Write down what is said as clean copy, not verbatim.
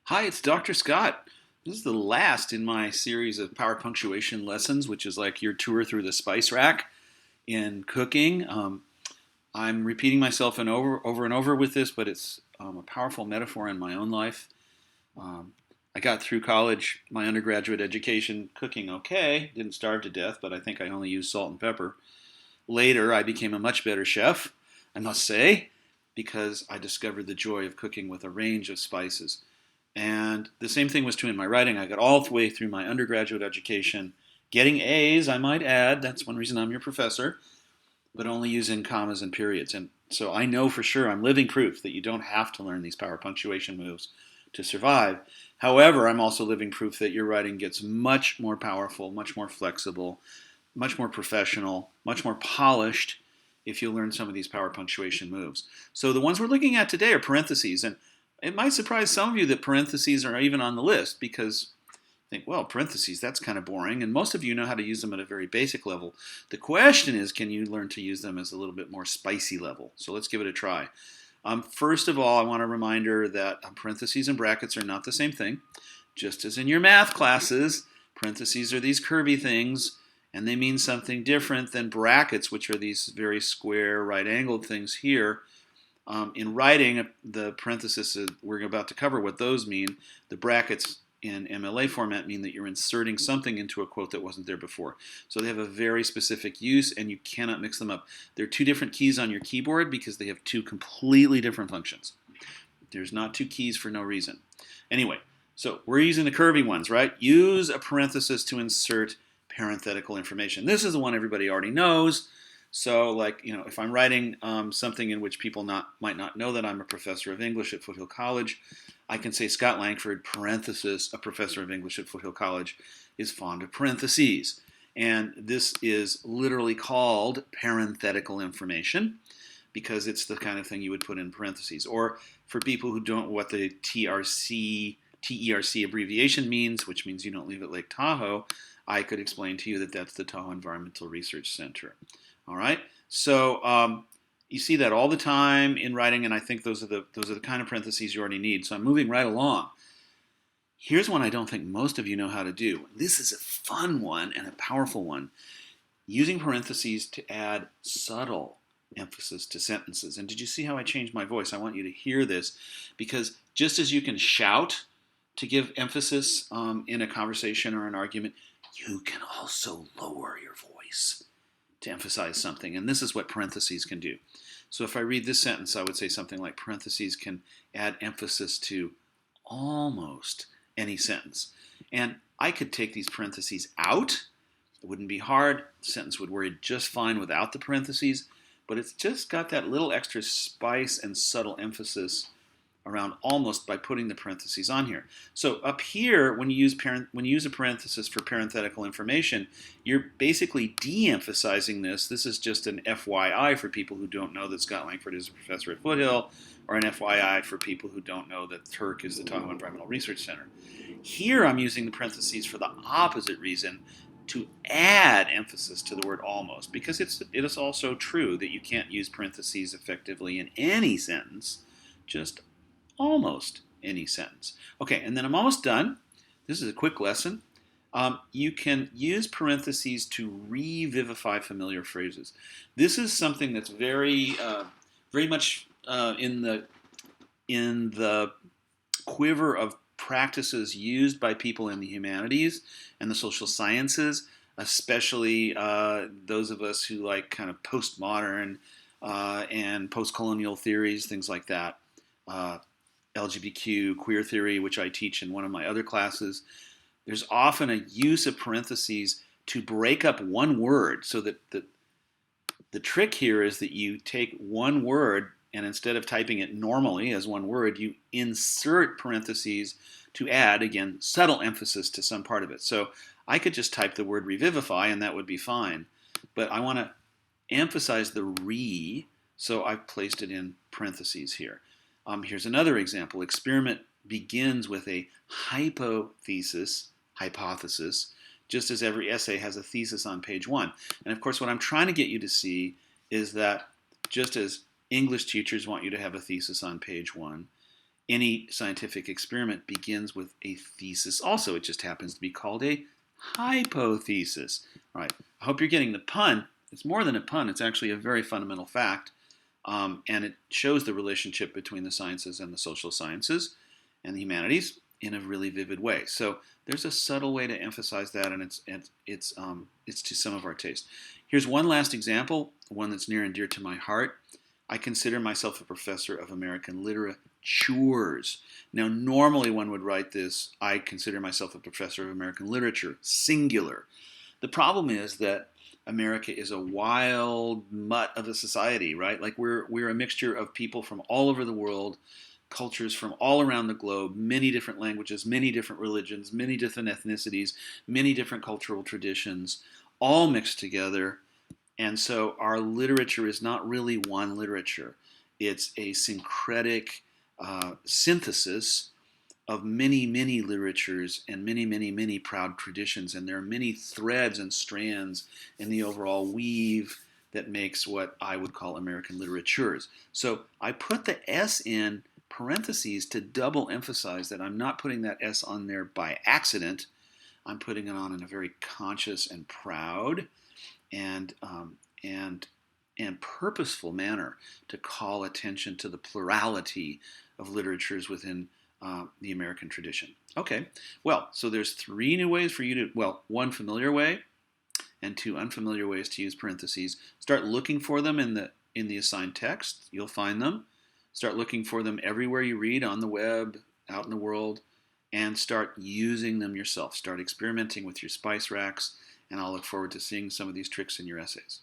Hi, it's Dr. Scott. This is the last in my series of power punctuation lessons, which is like your tour through the spice rack in cooking. I'm repeating myself over and over with this, but it's a powerful metaphor in my own life. Um, I got through college, my undergraduate education, cooking okay. Didn't starve to death, but I think I only used salt and pepper. Later, I became a much better chef, I must say, because I discovered the joy of cooking with a range of spices. And the same thing was true in my writing. I got all the way through my undergraduate education, getting A's, I might add. That's one reason I'm your professor, but only using commas and periods. And so I know for sure I'm living proof that you don't have to learn these power punctuation moves to survive. However, I'm also living proof that your writing gets much more powerful, much more flexible, much more professional, much more polished if you learn some of these power punctuation moves. So the ones we're looking at today are parentheses, and it might surprise some of you that parentheses are even on the list because you think, well, parentheses, that's kind of boring, and most of you know how to use them at a very basic level. The question is, can you learn to use them as a little bit more spicy level? So let's give it a try. First of all, I want a reminder that parentheses and brackets are not the same thing. Just as in your math classes, parentheses are these curvy things, and they mean something different than brackets, which are these very square, right-angled things here. In writing, the parentheses we're about to cover what those mean. The brackets in MLA format mean that you're inserting something into a quote that wasn't there before. So they have a very specific use, and you cannot mix them up. They're two different keys on your keyboard because they have two completely different functions. There's not two keys for no reason. Anyway, so we're using the curvy ones, right? Use a parenthesis to insert parenthetical information. This is the one everybody already knows. So, like, if I'm writing something in which people might not know that I'm a professor of English at Foothill College, I can say Scott Langford, parenthesis, a professor of English at Foothill College, is fond of parentheses. And this is literally called parenthetical information because it's the kind of thing you would put in parentheses. Or for people who don't know what the TERC abbreviation means, which means you don't leave at Lake Tahoe, I could explain to you that that's the Tahoe Environmental Research Center. All right, so you see that all the time in writing, and I think those are the kind of parentheses you already need. So I'm moving right along. Here's one I don't think most of you know how to do. This is a fun one and a powerful one. Using parentheses to add subtle emphasis to sentences. And did you see how I changed my voice? I want you to hear this because just as you can shout to give emphasis in a conversation or an argument, you can also lower your voice to emphasize something. And this is what parentheses can do. So if I read this sentence, I would say something like parentheses can add emphasis to almost any sentence. And I could take these parentheses out. It wouldn't be hard. The sentence would word just fine without the parentheses, but it's just got that little extra spice and subtle emphasis around almost by putting the parentheses on here. So up here, when you use a parenthesis for parenthetical information, you're basically de-emphasizing this. This is just an FYI for people who don't know that Scott Langford is a professor at Foothill, or an FYI for people who don't know that TERC is the Tahoe Environmental Research Center. Here I'm using the parentheses for the opposite reason, to add emphasis to the word almost, because it is also true that you can't use parentheses effectively in any sentence, just almost any sentence. Okay, and then I'm almost done. This is a quick lesson. You can use parentheses to revivify familiar phrases. This is something that's very much in the quiver of practices used by people in the humanities and the social sciences, especially those of us who like kind of postmodern and post-colonial theories, things like that. LGBTQ, queer theory, which I teach in one of my other classes. There's often a use of parentheses to break up one word, so that the trick here is that you take one word and instead of typing it normally as one word, you insert parentheses to add, again, subtle emphasis to some part of it. So I could just type the word revivify and that would be fine. But I want to emphasize the re, so I've placed it in parentheses here. Here's another example. Experiment begins with a hypothesis, just as every essay has a thesis on page 1. And of course, what I'm trying to get you to see is that just as English teachers want you to have a thesis on page 1, Any scientific experiment begins with a thesis also. It just happens to be called a hypothesis. All right, I hope you're getting the pun. It's more than a pun, it's actually a very fundamental fact. And it shows the relationship between the sciences and the social sciences and the humanities in a really vivid way. So there's a subtle way to emphasize that, and it's to some of our taste. Here's one last example, one that's near and dear to my heart. I consider myself a professor of American literatures. Now, normally one would write this, I consider myself a professor of American literature, singular. The problem is that America is a wild mutt of a society, right? Like we're a mixture of people from all over the world, cultures from all around the globe, many different languages, many different religions, many different ethnicities, many different cultural traditions, all mixed together. And so our literature is not really one literature. It's a syncretic synthesis of many, many literatures and many, many, many proud traditions. And there are many threads and strands in the overall weave that makes what I would call American literatures. So I put the S in parentheses to double emphasize that I'm not putting that S on there by accident. I'm putting it on in a very conscious and proud and and purposeful manner to call attention to the plurality of literatures within the American tradition. Okay, well, so there's three new ways for you to, well, one familiar way and two unfamiliar ways to use parentheses. Start looking for them in the assigned text. You'll find them. Start looking for them everywhere you read, on the web, out in the world, and start using them yourself. Start experimenting with your spice racks, and I'll look forward to seeing some of these tricks in your essays.